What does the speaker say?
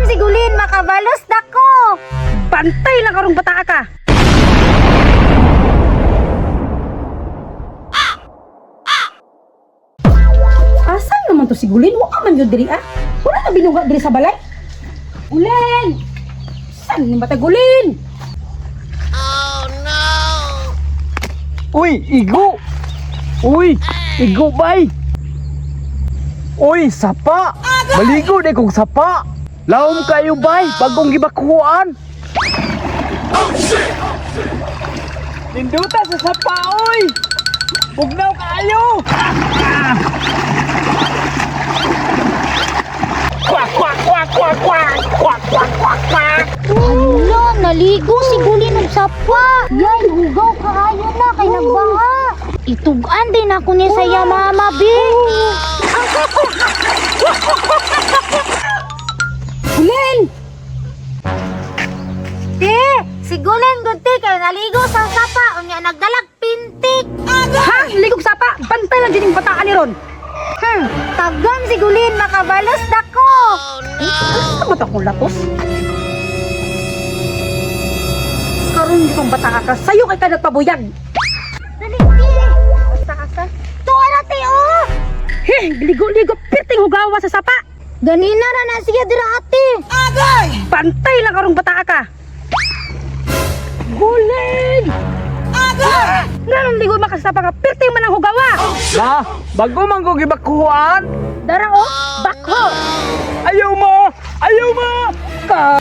sigulin, makabalos dako. Bantay lang karong bata ka. Asan naman to si Gulin? Wa man yun diri ah. Wala na binungga diri sa balay. Gulin! Saan ni bata Gulin? Uy, igo! Uy, igo bay! Uy, sapa! Maligo na kong sapa! Laom kayo bay, bagong gibakuan! Ninduta sa sapa, uy! Bugnaw kayo! Kwak, kwak, kwak, kwak, kwak! Kwak, kwak, kwak, kwak! Hala, naligo si Gulin og sapa. Yay, hugaw kaayo na kay nagbaha. Itugan din ako ni saya mama bi. Gulin! Si Gulin gunti kay naligo sa sapa unya nagdalag pintik. Ha? Ligog sapa? Bantay lang din yung bataan ni Ron. Tagan si Gulin, makabalos dako. Gusto mo akong latos? Karon itong bata ka, sa'yo kay ka nagpabuyag. Dali, ti. Asa. Tuwa na ti oh. Ligo-ligo, piting hugawa sa sapa. Ganina na siya dira ate. Bantay lang karong bata ka. Gulin! Ganun ligo makasapa ka, piting man ang hugawa. Na, bago man ko gibakuan! Dara oh, bakho. Ayaw mo! Ayaw mo! Ka.